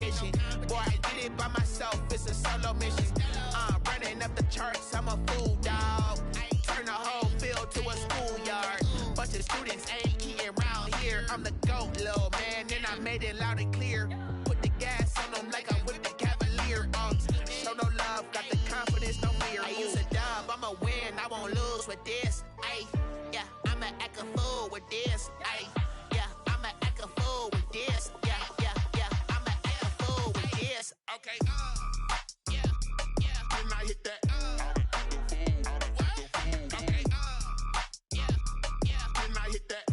itching. Boy, I did it by myself, it's a solo mission. Running up the charts, I'm a fool, dog. Turn the whole field to a schoolyard. Bunch of students ain't eating around here. I'm the GOAT, little man, and I made it loud and clear. Put the gas on them like I whipped the Cavalier. Show no love, got the confidence, no fear. I use a dub, I'ma win, I won't lose with this. Ay, yeah, I'ma act a fool with this. Ay, yeah, I'ma act a fool with this. Yeah, yeah, yeah, I'ma act a fool with this. Okay, yeah, yeah, can I hit that? Okay, yeah, yeah, can I hit that?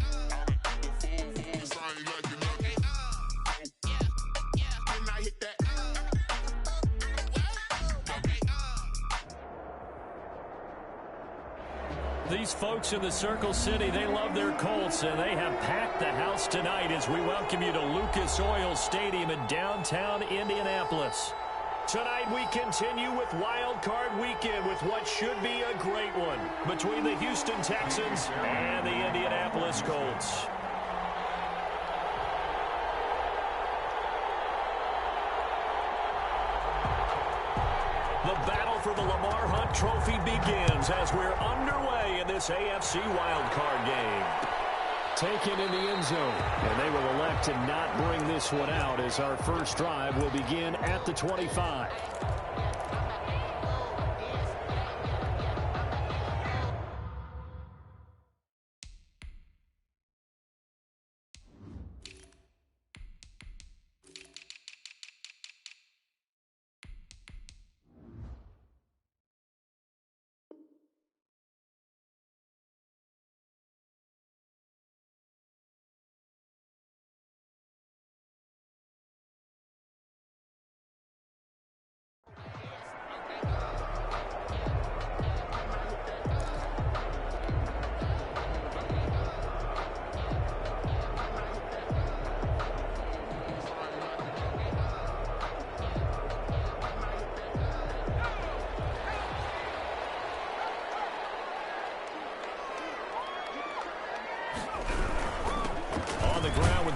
These folks in the Circle City, they love their Colts, and they have packed the house tonight as we welcome you to Lucas Oil Stadium in downtown Indianapolis. Tonight we continue with Wild Card Weekend with what should be a great one between the Houston Texans and the Indianapolis Colts. The battle for the Lamar Hunt Trophy begins as we're underway in this AFC wildcard game. Taken in the end zone, and they will elect to not bring this one out as our first drive will begin at the 25.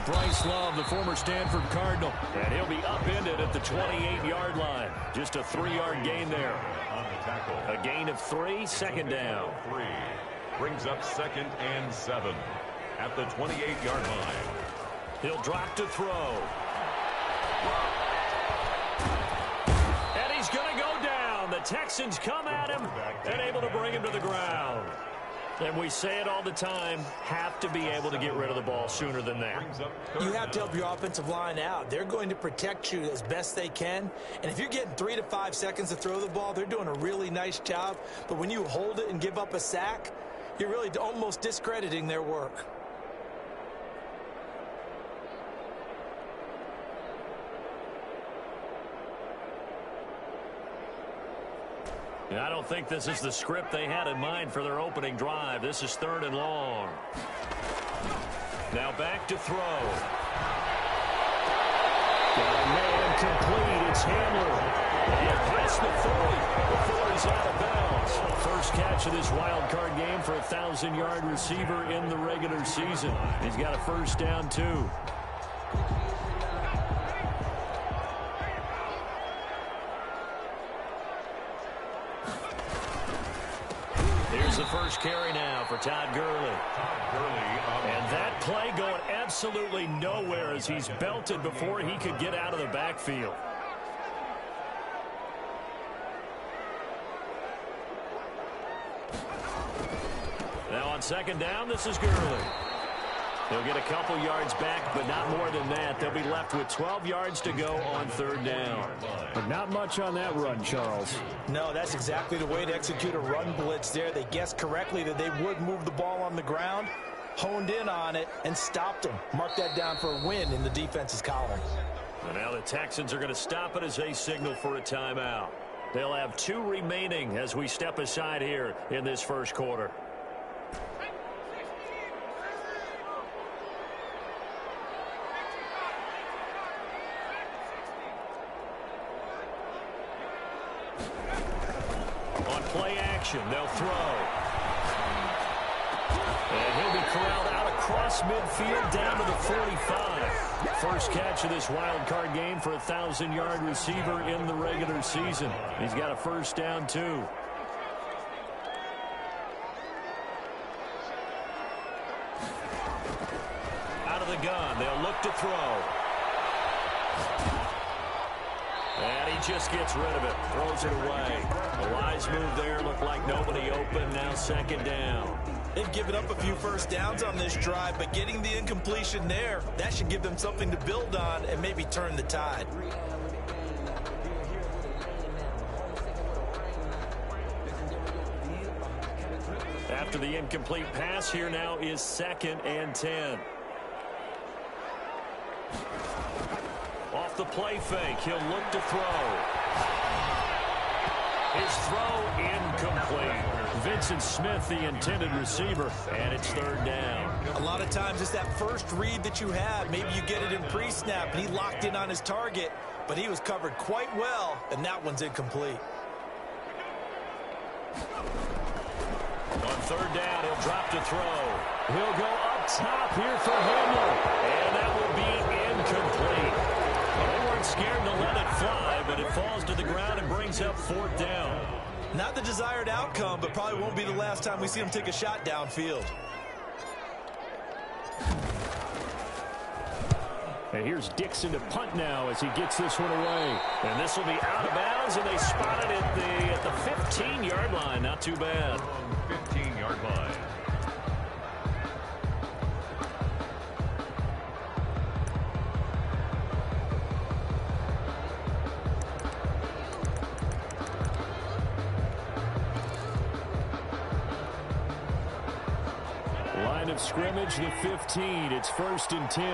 Bryce Love, the former Stanford Cardinal, and he'll be upended at the 28-yard line. Just a 3-yard gain there. A gain of 3, second down. Brings up 2nd and 7 at the 28-yard line. He'll drop to throw. And he's going to go down. The Texans come at him and able to bring him to the ground. And we say it all the time, have to be able to get rid of the ball sooner than that. You have to help your offensive line out. They're going to protect you as best they can. And if you're getting 3 to 5 seconds to throw the ball, they're doing a really nice job. But when you hold it and give up a sack, you're really almost discrediting their work. I don't think this is the script they had in mind for their opening drive. This is 3rd and long. Now back to throw. Got a man complete. It's Hamler. And past the 40 before he's out of bounds. First catch of this wild card game for a 1,000-yard receiver in the regular season. He's got a first down, too. The first carry now for Todd Gurley. And that play going absolutely nowhere as he's belted before he could get out of the backfield. Now on 2nd down, this is Gurley. He'll get a couple yards back, but not more than that. They'll be left with 12 yards to go on 3rd down. But not much on that run, Charles. No, that's exactly the way to execute a run blitz there. They guessed correctly that they would move the ball on the ground, honed in on it, and stopped them. Mark that down for a win in the defense's column. And now the Texans are going to stop it as they signal for a timeout. They'll have 2 remaining as we step aside here in this first quarter. Play action. They'll throw. And he'll be corralled out across midfield down to the 45. First catch of this wild card game for a 1,000-yard receiver in the regular season. He's got a first down, too. Out of the gun, they'll look to throw. And he just gets rid of it, throws it away. The wise move there, looked like nobody open, now second down. They've given up a few first downs on this drive, but getting the incompletion there, that should give them something to build on and maybe turn the tide. After the incomplete pass, here now is 2nd and 10. Off the play fake, he'll look to throw. His throw incomplete. Vincent Smith, the intended receiver, and it's 3rd down. A lot of times it's that first read that you have. Maybe you get it in pre-snap, and he locked in on his target, but he was covered quite well, and that one's incomplete. On 3rd down, he'll drop to throw. He'll go up top here for Hamler, and that will be incomplete. They weren't scared to let it fly, but it falls to the ground and brings up 4th down. Not the desired outcome, but probably won't be the last time we see him take a shot downfield. And here's Dixon to punt now as he gets this one away. And this will be out of bounds, and they spot it at the 15-yard line. Not too bad. 15-yard line. Line of scrimmage, the 15. It's 1st and 10.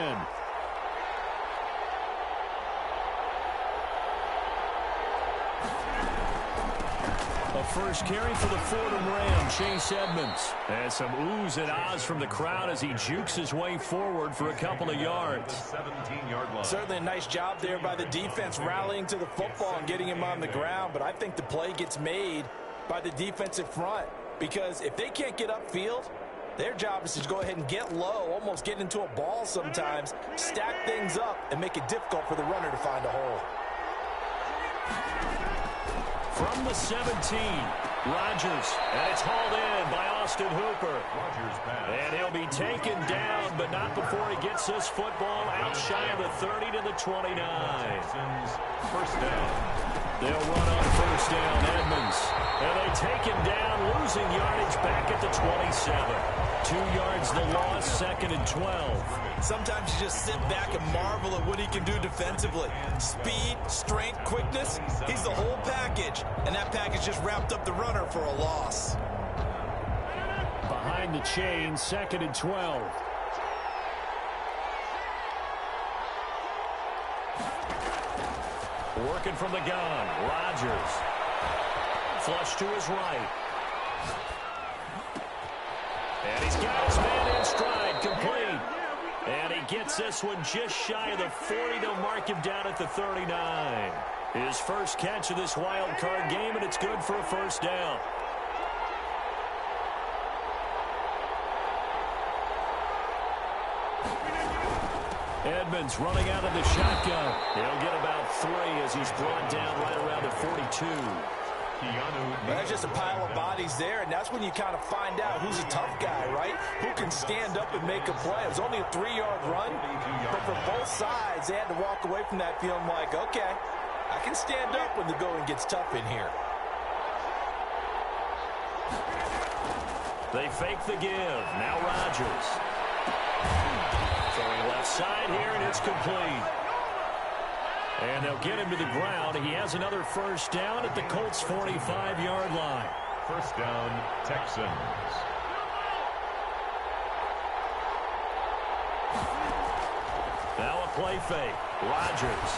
A first carry for the Fordham Ram, Chase Edmonds. And some oohs and ahs from the crowd as he jukes his way forward for a couple of yards. 17-yard line. Certainly a nice job there by the defense rallying to the football and getting him on the ground, but I think the play gets made by the defensive front because if they can't get upfield, their job is to go ahead and get low, almost get into a ball sometimes, stack things up, and make it difficult for the runner to find a hole. From the 17, Rodgers, and it's hauled in by Austin Hooper. Rodgers pass. And he'll be taken down, but not before he gets this football out shy of the 30 to the 29. First down. They'll run on first down, Edmonds. And they take him down, losing yardage back at the 27. 2 yards the loss, 2nd and 12. Sometimes you just sit back and marvel at what he can do defensively. Speed, strength, quickness, he's the whole package. And that package just wrapped up the runner for a loss. Behind the chain, 2nd and 12. Working from the gun, Rodgers. Flush to his right. And he's got his man in stride, complete. And he gets this one just shy of the 40. They'll mark him down at the 39. His first catch of this wild card game, and it's good for a first down. Edmonds running out of the shotgun. He'll get about 3 as he's brought down right around the 42. That's just a pile of bodies there, and that's when you kind of find out who's a tough guy, right? Who can stand up and make a play. It was only a 3-yard run, but for both sides, they had to walk away from that feeling like, okay, I can stand up when the going gets tough in here. They fake the give. Now Rodgers. Throwing left side here, and it's complete. And they'll get him to the ground. He has another first down at the Colts' 45-yard line. First down, Texans. Now a play fake. Rodgers.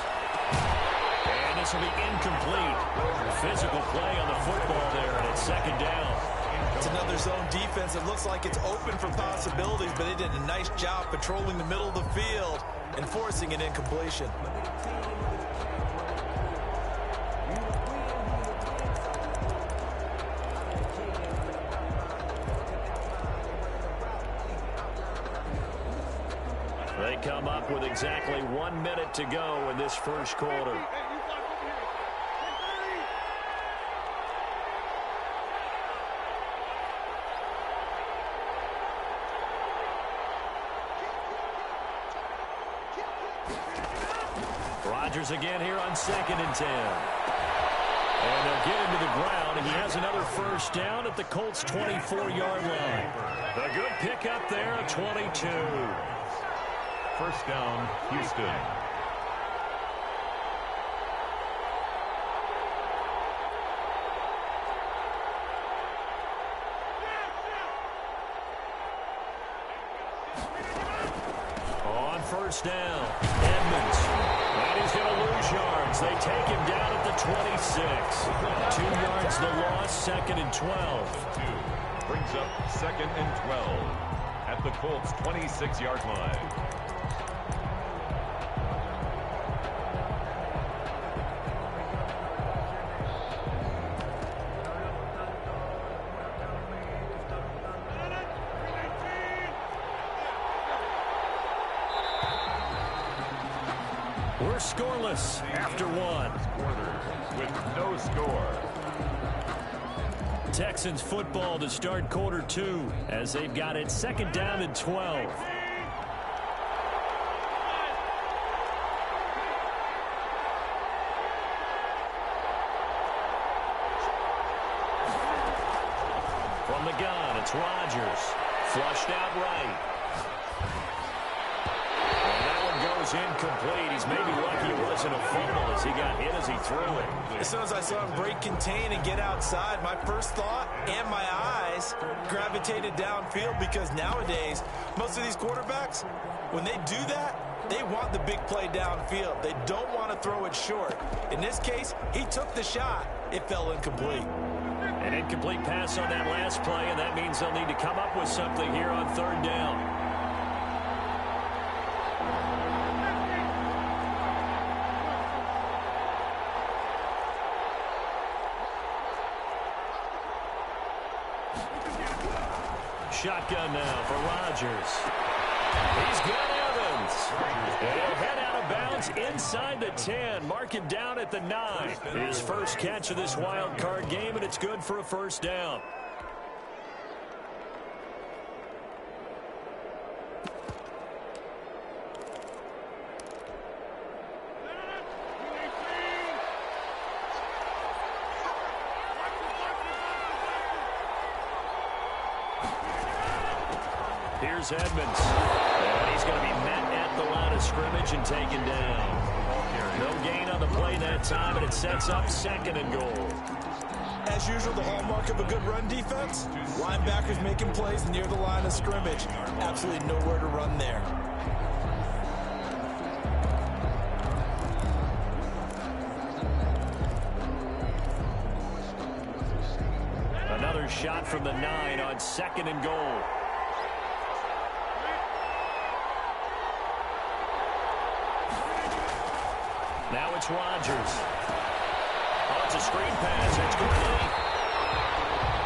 And this will be incomplete. Physical play on the football there, and it's 2nd down. It's another zone defense. It looks like it's open for possibilities, but they did a nice job patrolling the middle of the field and forcing an incompletion. They come up with exactly 1 minute to go in this first quarter. Rodgers again here on 2nd and 10. And they'll get him to the ground. He has another first down at the Colts' 24-yard line. A good pickup there, a 22. First down, Houston. On first down, Edmonds. And he's going to lose yards. They take him down at the 26. 2 yards the loss, 2nd and 12. Brings up 2nd and 12 at the Colts' 26-yard line. We're scoreless after one. With no score. Texans football to start quarter 2 as they've got it 2nd down and 12. From the gun, it's Rodgers. Flushed out right. Goes incomplete. He's maybe lucky it wasn't a fumble as he got hit as he threw it. As soon as I saw him break contain and get outside, my first thought and my eyes gravitated downfield, because nowadays, most of these quarterbacks, when they do that, they want the big play downfield. They don't want to throw it short. In this case, he took the shot. It fell incomplete. An incomplete pass on that last play, and that means they'll need to come up with something here on 3rd down. Shotgun now for Rodgers. He's got Evans. He'll head out of bounds inside the 10. Mark him down at the 9. His first catch of this wild card game, and it's good for a first down. Here's Edmonds. And he's going to be met at the line of scrimmage and taken down. No gain on the play that time, and it sets up 2nd and goal. As usual, the hallmark of a good run defense, linebackers making plays near the line of scrimmage. Absolutely nowhere to run there. Another shot from the 9 on 2nd and goal. Now it's Rodgers. Oh, it's a screen pass. It's complete.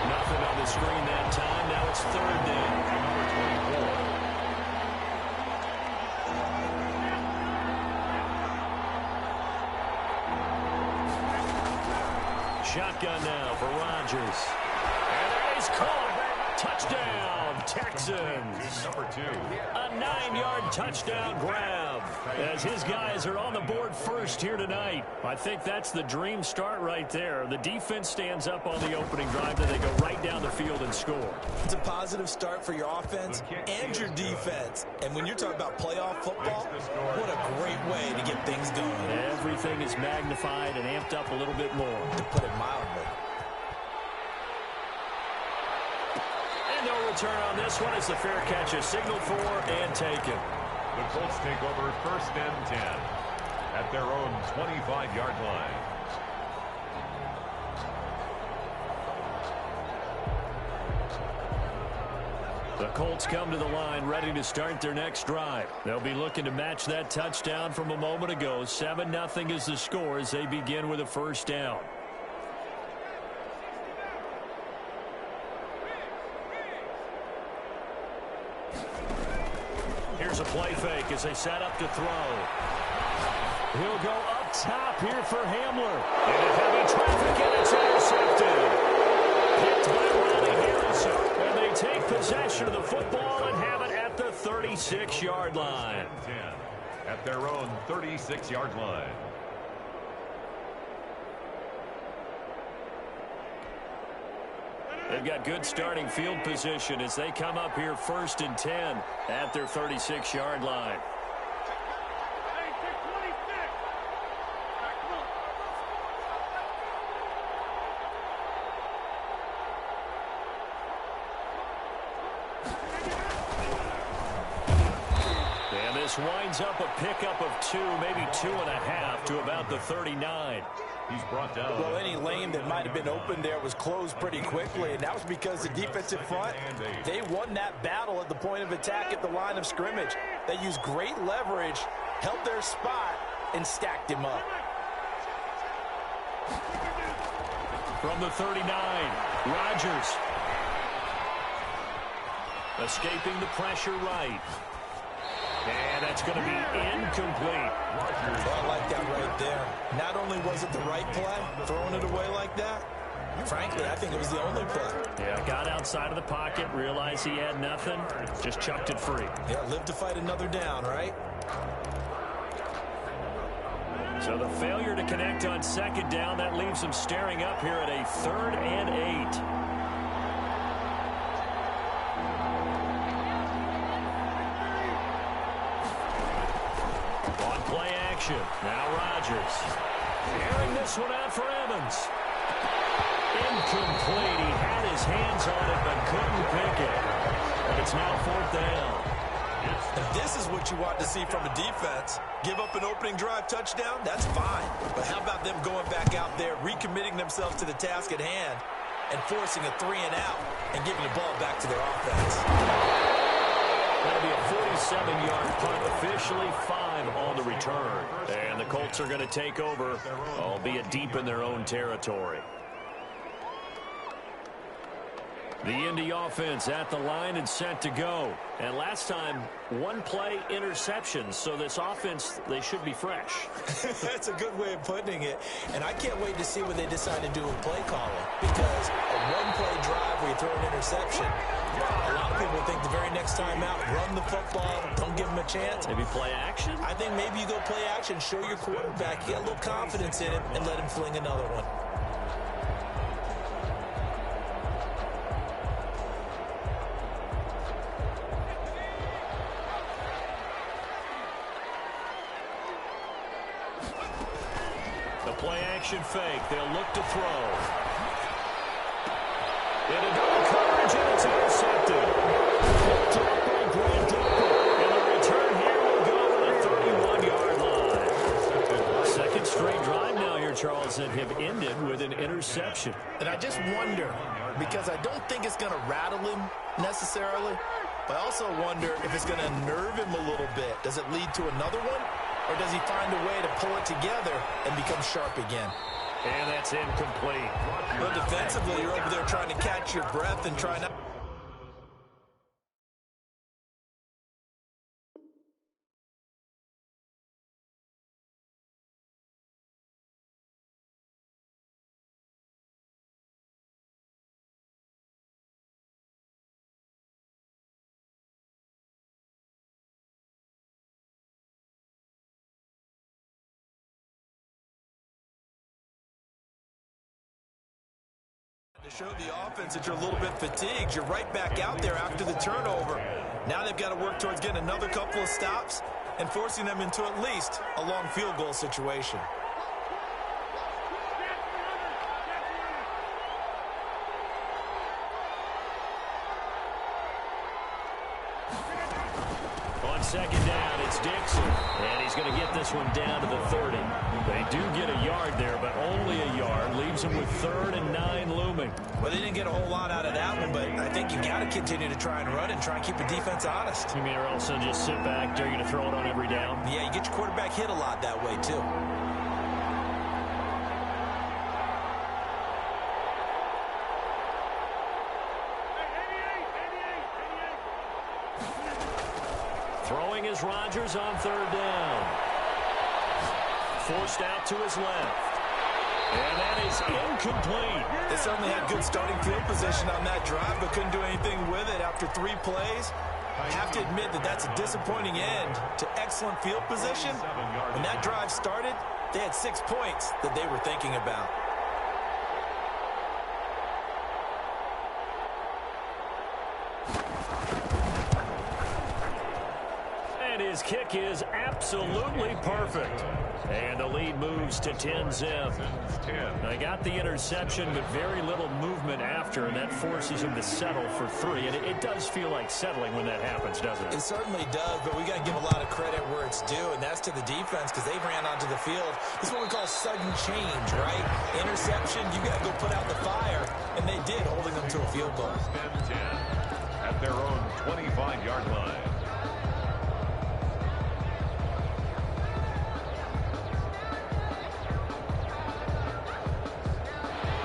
Nothing on the screen that time. Now it's 3rd down. Number 24. Shotgun now for Rodgers. And there he's caught. Touchdown, Texans. Number 2. A 9-yard touchdown grab as his guys are on the board first here tonight. I think that's the dream start right there. The defense stands up on the opening drive, then they go right down the field and score. It's a positive start for your offense and your defense. And when you're talking about playoff football, what a great way to get things going. Everything is magnified and amped up a little bit more. To put it mildly. No return on this one as the fair catch is signaled for and taken. The Colts take over 1st and 10 at their own 25-yard line. The Colts come to the line ready to start their next drive. They'll be looking to match that touchdown from a moment ago. 7-0 is the score as they begin with a first down. Here's a play fake. fake as they set up to throw. He'll go up top here for Hamler. Into heavy traffic, and it's intercepted. Picked by Ronnie Harrison. And they take possession of the football and have it at the 36-yard line. 10 at their own 36-yard line. They've got good starting field position as they come up here 1st and 10 at their 36-yard line. And this winds up a pickup of 2, maybe 2.5 to about the 39. He's brought down. Well, any lane that might have been open there was closed pretty quickly, and that was because the defensive front, they won that battle at the point of attack at the line of scrimmage. They used great leverage, held their spot, and stacked him up. From the 39, Rodgers. Escaping the pressure right. And that's going to be incomplete. I like that right there. Not only was it the right play, throwing it away like that, frankly, I think it was the only play. Yeah, got outside of the pocket, realized he had nothing, just chucked it free. Yeah, live to fight another down, right? So the failure to connect on 2nd down, that leaves them staring up here at a 3rd and 8. Play action. Now Rodgers. Airing this one out for Evans. Incomplete. He had his hands on it but couldn't pick it. And it's now 4th down. If this is what you want to see from a defense, give up an opening drive touchdown, that's fine. But how about them going back out there, recommitting themselves to the task at hand, and forcing a 3 and out and giving the ball back to their offense? That'll be a 47-yard punt, officially 5 on the return. And the Colts are going to take over, albeit deep in their own territory. The Indy offense at the line and set to go. And last time, 1-play interceptions. So this offense, they should be fresh. That's a good way of putting it. And I can't wait to see what they decide to do with play calling. Because a 1-play drive where you throw an interception, a lot of people think the very next time out, run the football, don't give them a chance. Maybe play action? I think maybe you go play action, show your quarterback, you got a little confidence in him, and let him fling another one. The play action fake. They'll look to throw. Into double coverage, and it's intercepted. Picked up by Grant and the return here will go to the 31-yard line. Second straight drive now here, Charles, that have ended with an interception. And I just wonder, because I don't think it's going to rattle him necessarily, but I also wonder if it's going to nerve him a little bit. Does it lead to another one? Or does he find a way to pull it together and become sharp again? And that's incomplete. But defensively, you're over there trying to catch your breath and try not. To show the offense that you're a little bit fatigued. You're right back out there after the turnover. Now they've got to work towards getting another couple of stops and forcing them into at least a long field goal situation. On 2nd down, it's Dixon. And he's going to get this one down to the 30. They do get a yard there, but only a yard. Leaves them with 3rd and 9 looming. Well, they didn't get a whole lot out of that one, but I think you got to continue to try and run and try and keep the defense honest. You mean, or else they'll just sit back, dare you to throw it on every down? Yeah, you get your quarterback hit a lot that way, too. Throwing is Rodgers on third down. Forced out to his left. And that is incomplete. They certainly had good starting field position on that drive, but couldn't do anything with it after 3 plays. I have to admit that that's a disappointing end to excellent field position. When that drive started, they had 6 points that they were thinking about. And his kick is absolutely perfect. And the lead moves to 10-zip. They got the interception, but very little movement after, and that forces him to settle for 3. And it does feel like settling when that happens, doesn't it? It certainly does, but we got to give a lot of credit where it's due, and that's to the defense because they ran onto the field. This is what we call sudden change, right? Interception, you got to go put out the fire, and they did, holding them to a field goal. At their own 25-yard line.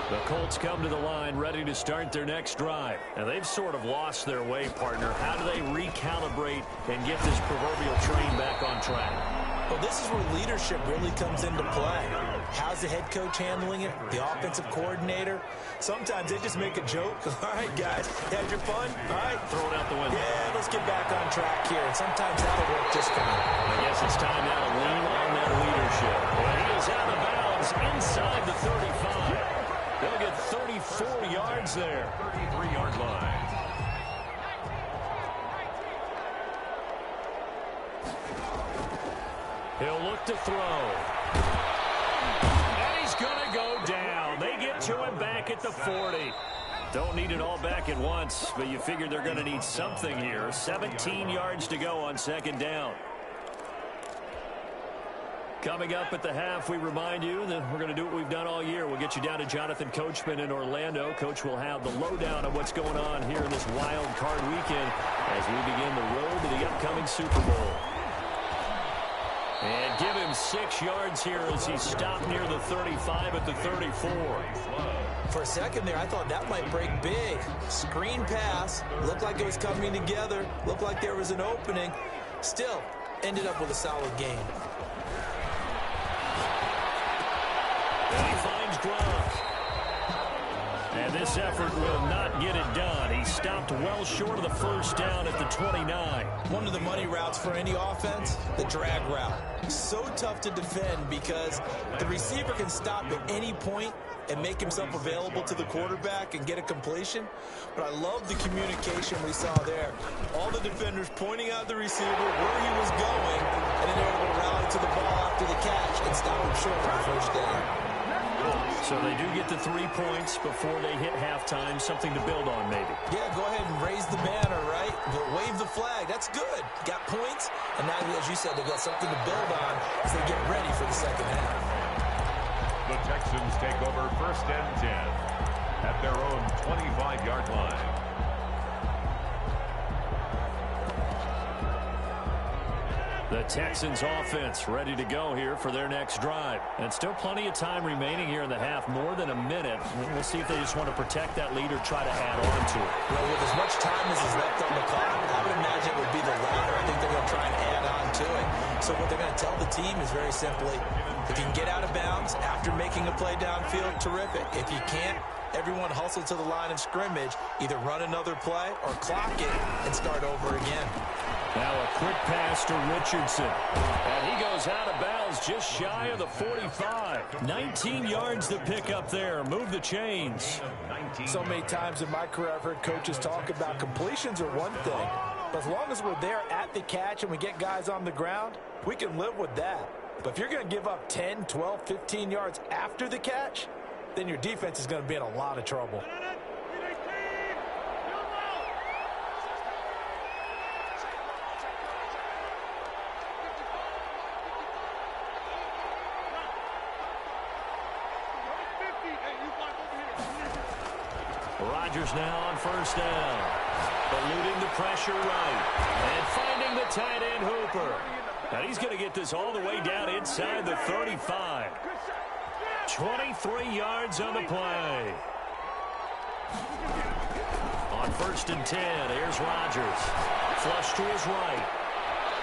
The Colts come to the line ready to start their next drive. And they've sort of lost their way, partner. How do they recalibrate and get this proverbial train back on track? Well, this is where leadership really comes into play. How's the head coach handling it? The offensive coordinator? Sometimes they just make a joke. All right, guys, had your fun? All right. Throw it out the window. Yeah, let's get back on track here. And sometimes that'll work just fine. I guess it's time now to lean on that leadership. And he is out of bounds inside the 35. They'll get 34 yards there. 33-yard line. He'll look to throw. And he's going to go down. They get to him back at the 40. Don't need it all back at once, but you figure they're going to need something here. 17 yards to go on second down. Coming up at the half, we remind you that we're going to do what we've done all year. We'll get you down to Jonathan Coachman in Orlando. Coach will have the lowdown of what's going on here in this wild card weekend as we begin the road to the upcoming Super Bowl. And give him 6 yards here as he stopped near the 35 at the 34. For a second there, I thought that might break big. Screen pass. Looked like it was coming together. Looked like there was an opening. Still, ended up with a solid game. And he finds Gronk. And this effort will not get it done. He stopped well short of the first down at the 29. One of the money routes for any offense, the drag route. So tough to defend because the receiver can stop at any point and make himself available to the quarterback and get a completion. But I love the communication we saw there. All the defenders pointing out the receiver, where he was going, and then they were able to rally to the ball after the catch and stop him short of the first down. So they do get the 3 points before they hit halftime. Something to build on, maybe. Yeah, go ahead and raise the banner, right? Wave the flag. That's good. Got points. And now, as you said, they've got something to build on as they get ready for the second half. The Texans take over first and 10 at their own 25-yard line. The Texans offense ready to go here for their next drive. And still plenty of time remaining here in the half, more than a minute. We'll see if they just want to protect that lead or try to add on to it. Well, with as much time as is left on the clock, I would imagine it would be the latter. I think they're going to try and add on to it. So what they're going to tell the team is very simply, if you can get out of bounds after making a play downfield, terrific. If you can't, everyone hustle to the line of scrimmage, either run another play or clock it and start over again. Now a quick pass to Richardson. And he goes out of bounds just shy of the 45. 19 yards to pick up there. Move the chains. So many times in my career I've heard coaches talk about completions are one thing. But as long as we're there at the catch and we get guys on the ground, we can live with that. But if you're going to give up 10, 12, 15 yards after the catch, then your defense is going to be in a lot of trouble. Rodgers now on first down. Eluding the pressure right. And finding the tight end Hooper. And he's going to get this all the way down inside the 35. 23 yards on the play. On first and 10, here's Rodgers. Flush to his right.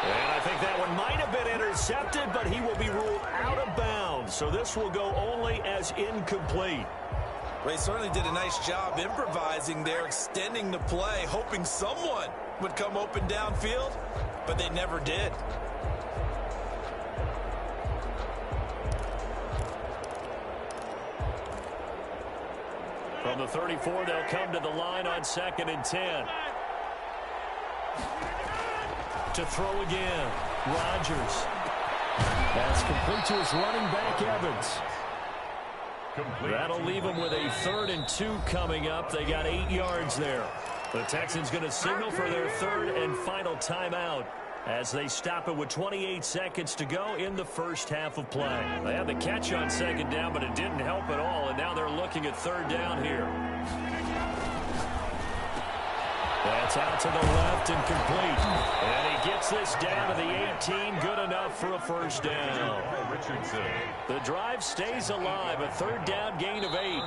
And I think that one might have been intercepted, but he will be ruled out of bounds. So this will go only as incomplete. They certainly did a nice job improvising there, extending the play, hoping someone would come open downfield, but they never did. From the 34, they'll come to the line on 2nd and 10. To throw again, Rodgers. That's complete to his running back, Evans. That'll leave him with a 3rd and 2 coming up. They got 8 yards there. The Texans going to signal for their 3rd and final timeout as they stop it with 28 seconds to go in the first half of play. They had the catch on 2nd down, but it didn't help at all, and now they're looking at 3rd down here. That's out to the left and complete. And he gets this down to the 18. Good enough for a first down. The drive stays alive. A 3rd down gain of 8.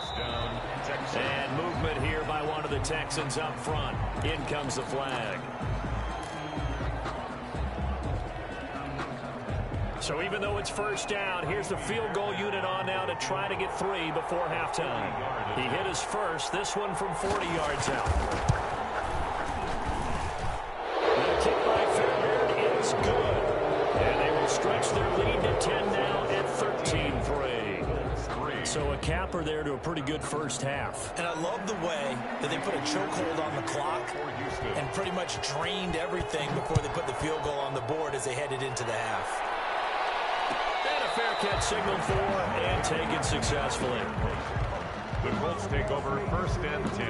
And movement here by one of the Texans up front. In comes the flag. So even though it's first down, here's the field goal unit on now to try to get 3 before halftime. He hit his first. This one from 40 yards out. Stretch their lead to 10 now at 13-3. So a capper there to a pretty good first half. And I love the way that they put a chokehold on the clock and pretty much drained everything before they put the field goal on the board as they headed into the half. And a fair catch signaled for and taken successfully. The Colts take over 1st and 10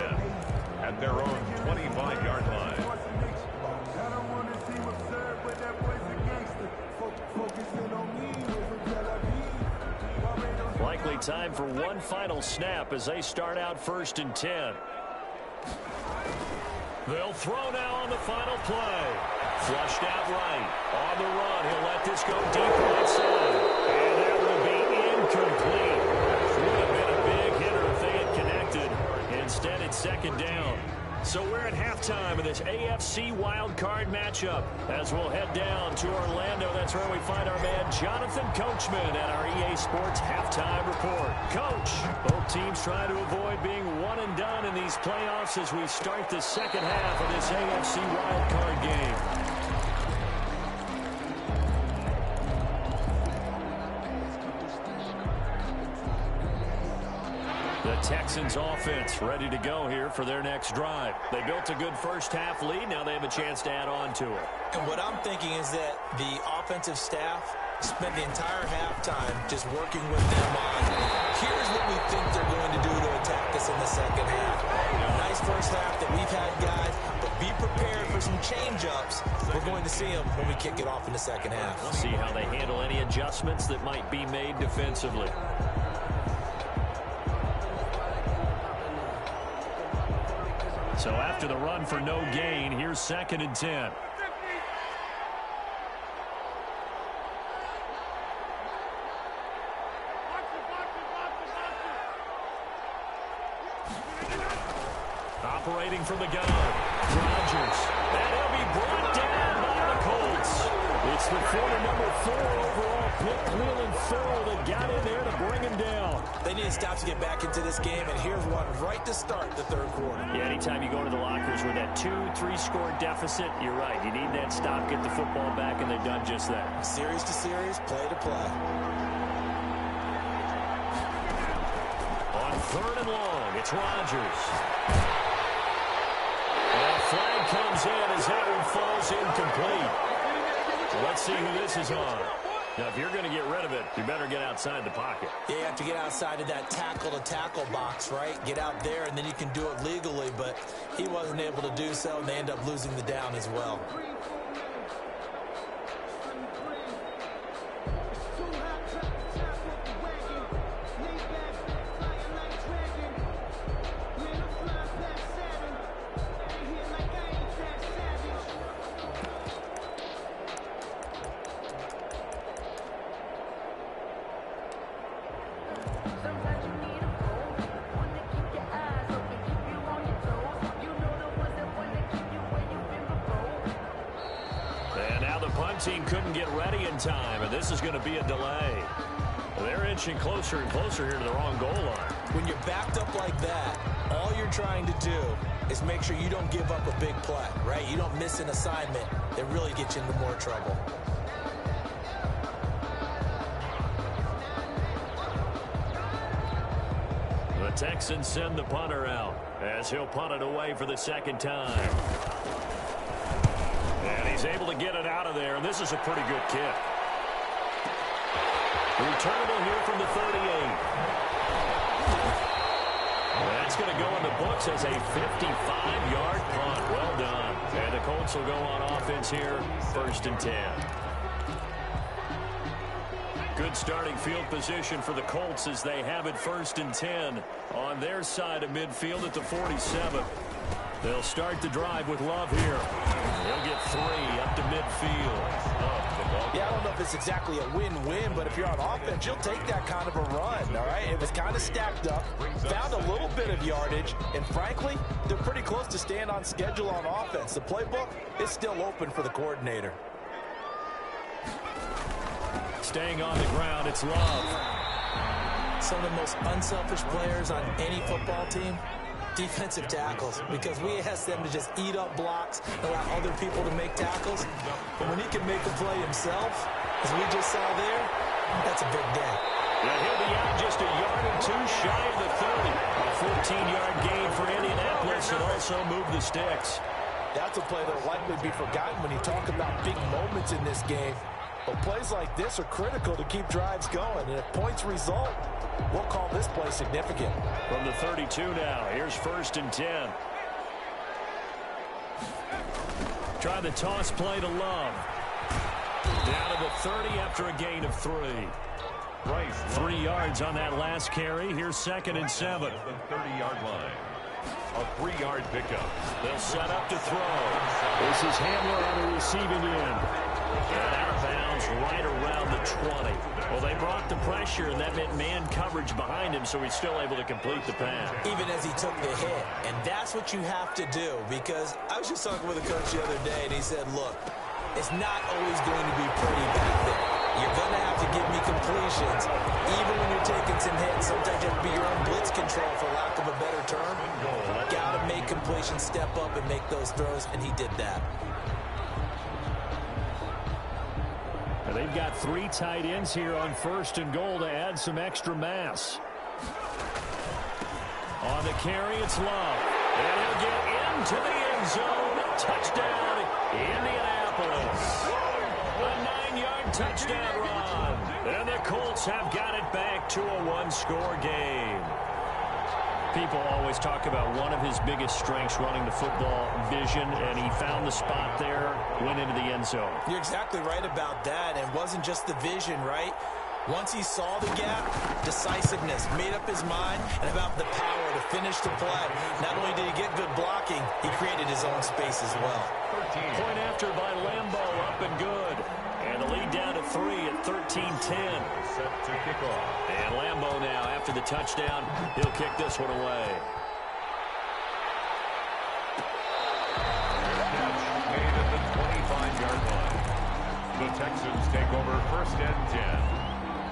at their own 25-yard line. Likely time for one final snap as they start out 1st and 10. They'll throw now on the final play. Flushed out right. On the run, he'll let this go deep right side. And that will be incomplete. Would have been a big hitter if they had connected. Instead, it's 2nd down. So we're at halftime of this AFC wildcard matchup as we'll head down to Orlando. That's where we find our man Jonathan Coachman at our EA Sports Halftime Report. Coach, both teams try to avoid being one and done in these playoffs as we start the second half of this AFC wildcard game. The Texans offense ready to go here for their next drive. They built a good first half lead. Now they have a chance to add on to it. And what I'm thinking is that the offensive staff spent the entire halftime just working with them on, here's what we think they're going to do to attack us in the second half. Nice first half that we've had, guys, but be prepared for some change-ups. We're going to see them when we kick it off in the second half. We'll see how they handle any adjustments that might be made defensively. So after the run for no gain, here's 2nd and 10. Operating from the gun, Rodgers. And he'll be brought down by the Colts. It's the former number 4 overall pick, Cleveland Farrell, that got in there to bring him down. They need to stop to get back into this game, and here's one right to start the 3rd quarter. Yeah, anytime you go to the lockers with that 2-3 score deficit, you're right. You need that stop, get the football back, and they've done just that. Series to series, play to play. On 3rd and long, it's Rodgers. And a flag comes in as that one falls incomplete. Let's see who this is on. Now, if you're going to get rid of it, you better get outside the pocket. Yeah, you have to get outside of that tackle-to-tackle box, right? Get out there, and then you can do it legally, but he wasn't able to do so, and they end up losing the down as well. team couldn't get ready in time, and this is going to be a delay. They're inching closer and closer here to their own goal line. When you're backed up like that, all you're trying to do is make sure you don't give up a big play, right? You don't miss an assignment that really gets you into more trouble. The Texans send the punter out as he'll punt it away for the second time. And he's able to get it out of there, and this is a pretty good kick. Returnable here from the 38. That's going to go in the books as a 55-yard punt. Well done. And the Colts will go on offense here, 1st and 10. Good starting field position for the Colts as they have it 1st and 10 on their side of midfield at the 47. They'll start the drive with Love here. He'll get 3 up to midfield. Yeah, I don't know if it's exactly a win-win, but if you're on offense, you'll take that kind of a run, all right? It was kind of stacked up, found a little bit of yardage, and frankly, they're pretty close to staying on schedule on offense. The playbook is still open for the coordinator. Staying on the ground, it's Love. Some of the most unselfish players on any football team, defensive tackles, because we ask them to just eat up blocks, allow other people to make tackles. But when he can make a play himself, as we just saw there, that's a big day. Yeah, he'll be out just a yard or two shy of the 30. A 14-yard gain for Indianapolis and also move the sticks. That's a play that will likely be forgotten when you talk about big moments in this game. But plays like this are critical to keep drives going. And if points result, we'll call this play significant. From the 32 now, here's 1st and 10. Try the toss play to Love. Down to the 30 after a gain of 3. 3 yards on that last carry. Here's 2nd and 7. The 30-yard line. A 3-yard pickup. They'll set up to throw. This is Hamler on the receiving end. And out of bounds right around the 20. Well, they brought the pressure, and that meant man coverage behind him, so he's still able to complete the pass. Even as he took the hit. And that's what you have to do, because I was just talking with a coach the other day, and he said, look, it's not always going to be pretty back there. You're going to have to give me completions. Even when you're taking some hits, sometimes you have to be your own blitz control, for lack of a better term. Got to make completions, step up, and make those throws, and he did that. They've got 3 tight ends here on 1st and goal to add some extra mass. On the carry, it's Love. And he'll get into the end zone. Touchdown, Indianapolis. A 9-yard touchdown run. And the Colts have got it back to a 1-score game. People always talk about one of his biggest strengths running the football, vision, and he found the spot there, went into the end zone. You're exactly right about that, and it wasn't just the vision, right? Once he saw the gap, decisiveness, made up his mind, and about the power to finish the play. Not only did he get good blocking, he created his own space as well. Point after by Lambo, up and good. And the lead down to 3 at 13-10. Set to kick off. And Lambo now, after the touchdown, he'll kick this one away. Catch made at the 25-yard line. The Texans take over 1st and 10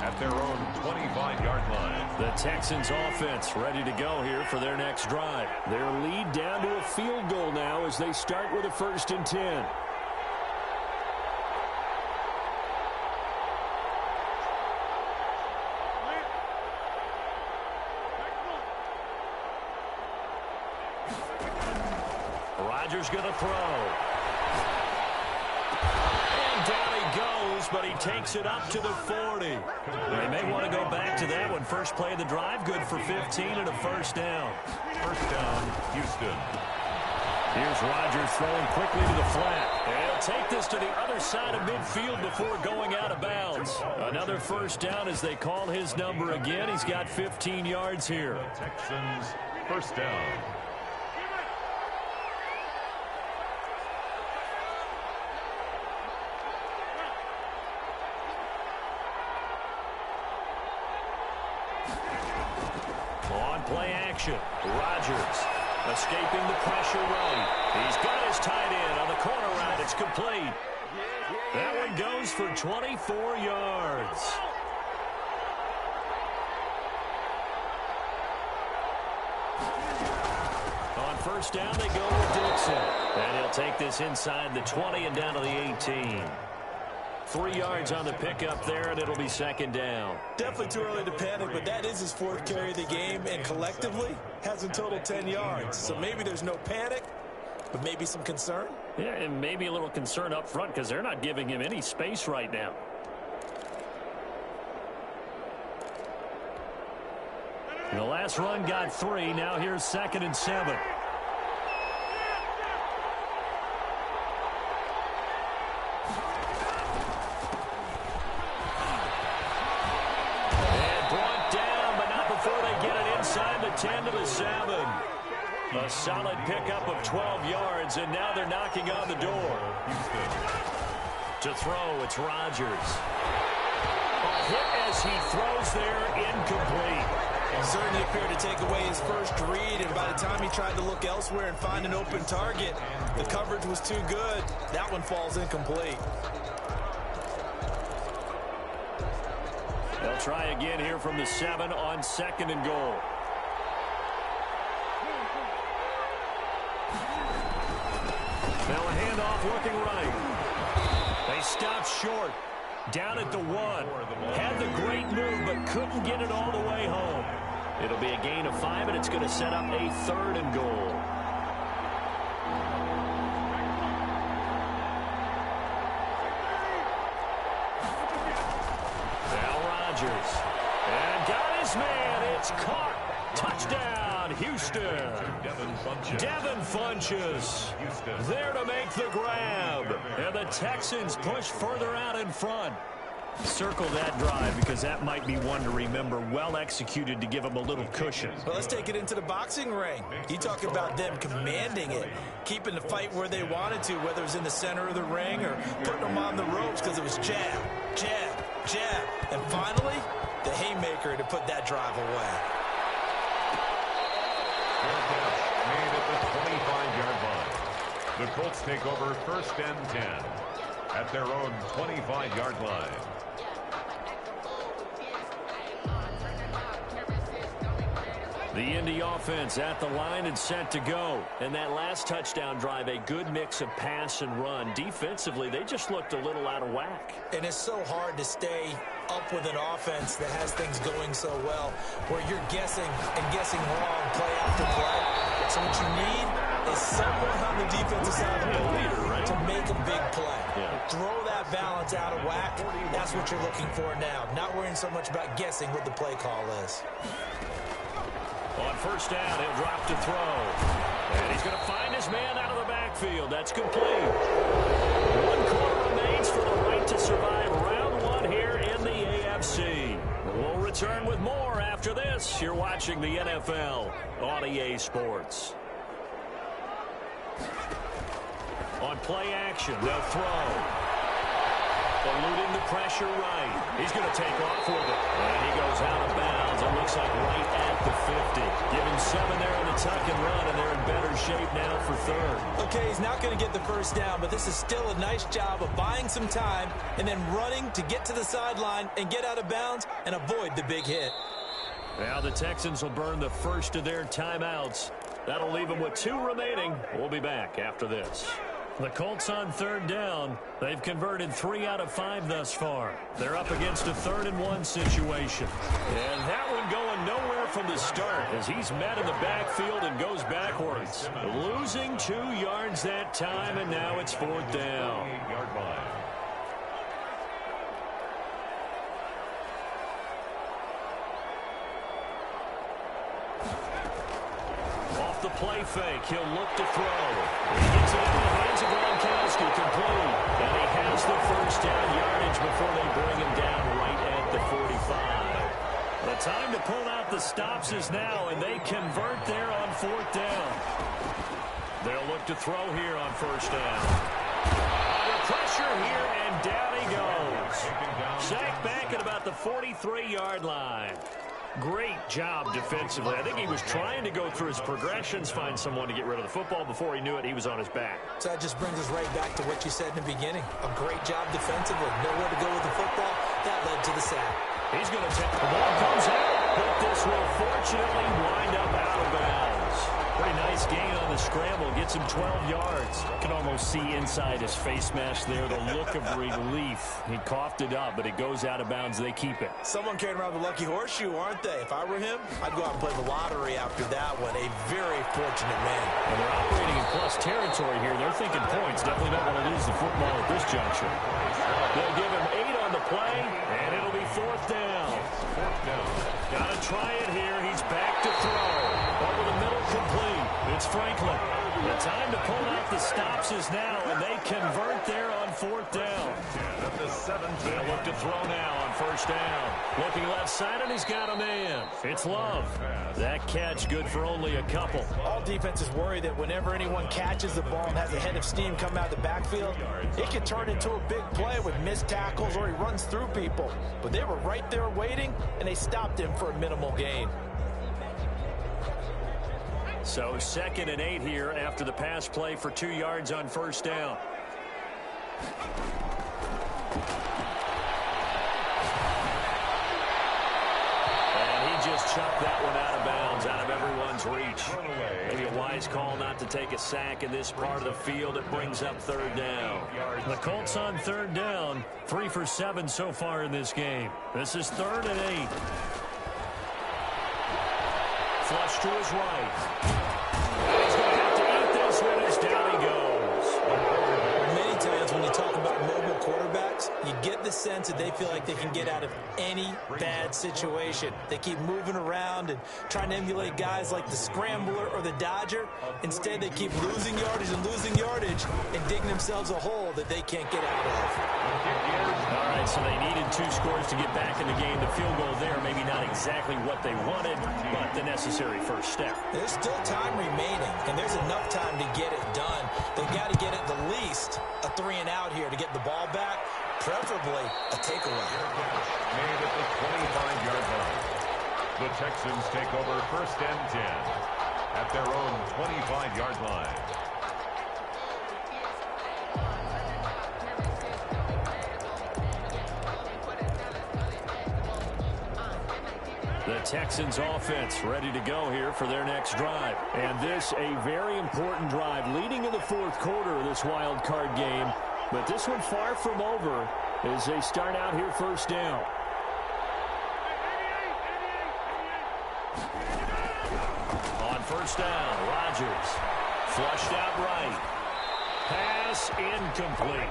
at their own 25-yard line. The Texans offense ready to go here for their next drive. Their lead down to a field goal now as they start with a 1st and 10. Rodgers going to throw. And down he goes, but he takes it up to the 40. They may want to go back to that one. First play of the drive, good for 15 and a 1st down. 1st down, Houston. Here's Rodgers throwing quickly to the flat. And he'll take this to the other side of midfield before going out of bounds. Another 1st down as they call his number again. He's got 15 yards here. The Texans, 1st down. On play action, Rodgers escaping the pressure right. He's got his tight end on the corner route. It's complete. That one goes for 24 yards. On first down, they go with Dixon. And he'll take this inside the 20 and down to the 18. 3 yards on the pickup there, and it'll be second down. Definitely too early to panic, but that is his fourth carry of the game, and collectively has a total 10 yards. So maybe there's no panic, but maybe some concern. Yeah, and maybe a little concern up front because they're not giving him any space right now. The last run got 3. Now here's 2nd and 7. And brought down, but not before they get it inside the 10 to the 7. A solid pickup of 12 yards, and now they're knocking on the door. To throw, it's Rodgers. A hit as he throws there, incomplete. Certainly appeared to take away his first read, and by the time he tried to look elsewhere and find an open target, the coverage was too good. That one falls incomplete. They'll try again here from the 7 on 2nd and goal. Now a handoff looking right. They stopped short. Down at the 1. Had the great move, but couldn't get it all the way home. It'll be a gain of 5, and it's going to set up a 3rd and goal. Now Rodgers. And got his man. It's caught. Touchdown, Houston. Devin Funchess there to make the grab. And the Texans push further out in front. Circle that drive because that might be one to remember. Well executed to give them a little cushion. Well, let's take it into the boxing ring. You talk about them commanding it, keeping the fight where they wanted to, whether it was in the center of the ring or putting them on the ropes because it was jab, jab, jab. And finally, the haymaker to put that drive away. Made at the 25-yard line. The Colts take over 1st and 10 at their own 25-yard line. The Indy offense at the line and set to go. And that last touchdown drive, a good mix of pass and run. Defensively, they just looked a little out of whack. And it's so hard to stay up with an offense that has things going so well, where you're guessing and guessing wrong play after play. So what you need is someone on the defensive side of the ball to make a big play. Throw that balance out of whack. That's what you're looking for now. Not worrying so much about guessing what the play call is. On first down, he'll drop to throw. And he's going to find his man out of the backfield. That's complete. 1 quarter remains for the right to survive round 1 here in the AFC. We'll return with more after this. You're watching the NFL on EA Sports. On play action, they'll throw. Eluding the pressure right. He's going to take off with it. And he goes out of bounds. It looks like right at the 50. Give him 7 there in the tuck and run, and they're in better shape now for 3rd. Okay, he's not going to get the first down, but this is still a nice job of buying some time and then running to get to the sideline and get out of bounds and avoid the big hit. Now the Texans will burn the first of their timeouts. That'll leave them with 2 remaining. We'll be back after this. The Colts on 3rd down. They've converted 3 out of 5 thus far. They're up against a 3rd and 1 situation. And that one going nowhere from the start as he's met in the backfield and goes backwards. Losing 2 yards that time, and now it's 4th down. 8-yard line. Off the play fake, he'll look to throw. He gets it into the hands of Gronkowski, complete. And he has the first down yardage before they bring him down right at the 45. The time to pull out the stops is now, and they convert there on 4th down. They'll look to throw here on first down. Under pressure here, and down he goes. Sacked back at about the 43-yard line. Great job defensively. I think he was trying to go through his progressions, find someone to get rid of the football. Before he knew it, he was on his back. So that just brings us right back to what you said in the beginning. A great job defensively. Nowhere to go with the football. That led to the sack. He's going to take the ball. Comes out. But this will fortunately wind up out of bounds. Pretty nice gain on the scramble. Gets him 12 yards. You can almost see inside his face mask there the look of relief. He coughed it up, but it goes out of bounds. They keep it. Someone carrying around the lucky horseshoe, aren't they? If I were him, I'd go out and play the lottery after that one. A very fortunate man. And they're operating in plus territory here. They're thinking points. Definitely don't want to lose the football at this juncture. They'll give him 8 on the play, and it'll be 4th down. Got to try it here. He's back to throw. Over the middle, complete. It's Franklin. The time to pull out the stops is now, and they convert there on 4th down. At the 17. They'll look to throw now on 1st down. Looking left side, and he's got a man. It's Love. That catch good for only a couple. All defenses worry that whenever anyone catches the ball and has a head of steam come out of the backfield, it can turn into a big play with missed tackles or he runs through people. But they were right there waiting, and they stopped him for a minimal gain. So 2nd and 8 here after the pass play for 2 yards on 1st down. And he just chucked that one out of bounds, out of everyone's reach. Maybe a wise call not to take a sack in this part of the field. It brings up 3rd down. The Colts on 3rd down, 3 for 7 so far in this game. This is 3rd and 8. Flush to his right. He's going to have to eat this one as down he goes. Many times when you talk about mobile quarterbacks, you get the sense that they feel like they can get out of any bad situation. They keep moving around and trying to emulate guys like the Scrambler or the Dodger. Instead, they keep losing yardage and digging themselves a hole that they can't get out of. All right, so they needed 2 scores to get back in the game. The field goal there, maybe not exactly what they wanted, but the necessary first step. There's still time remaining, and there's enough time to get it done. They've got to get at the least a 3 and out here to get the ball back, preferably a takeaway. Made at the 25-yard line. The Texans take over 1st and 10 at their own 25-yard line. The Texans offense ready to go here for their next drive. And this a very important drive leading in the 4th quarter of this wild card game. But this one far from over as they start out here 1st down. On 1st down, Rodgers flushed out right. Pass incomplete.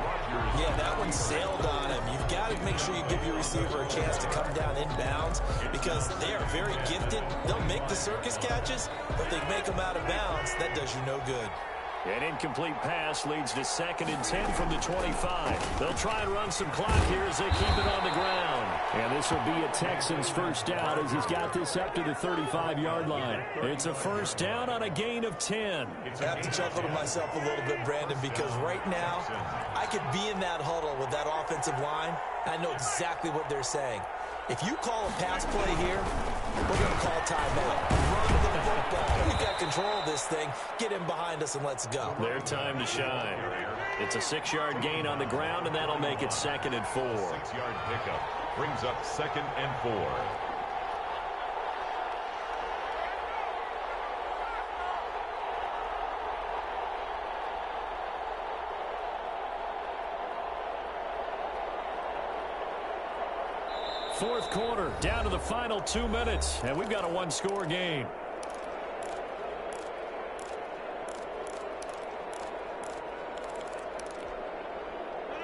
Yeah, that one sailed on him. You've got to make sure you give your receiver a chance to come down inbounds because they are very gifted. They'll make the circus catches, but if they make them out of bounds, that does you no good. An incomplete pass leads to 2nd and 10 from the 25. They'll try and run some clock here as they keep it on the ground. And this will be a Texans 1st down as he's got this up to the 35-yard line. It's a 1st down on a gain of 10. I have to chuckle to myself a little bit, Brandon, because right now I could be in that huddle with that offensive line. I know exactly what they're saying. If you call a pass play here, we're going to call timeout. Run the football. We've got control of this thing. Get in behind us and let's go. Their time to shine. It's a 6-yard gain on the ground, and that'll make it 2nd and 4. 6-yard pickup brings up 2nd and 4. Fourth quarter, down to the final 2 minutes, and we've got a 1-score game.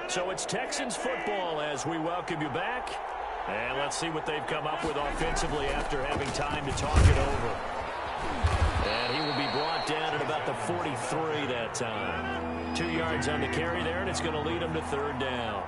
So it's Texans football as we welcome you back. And let's see what they've come up with offensively after having time to talk it over. And he will be brought down at about the 43 that time. 2 yards on the carry there, and it's going to lead him to 3rd down.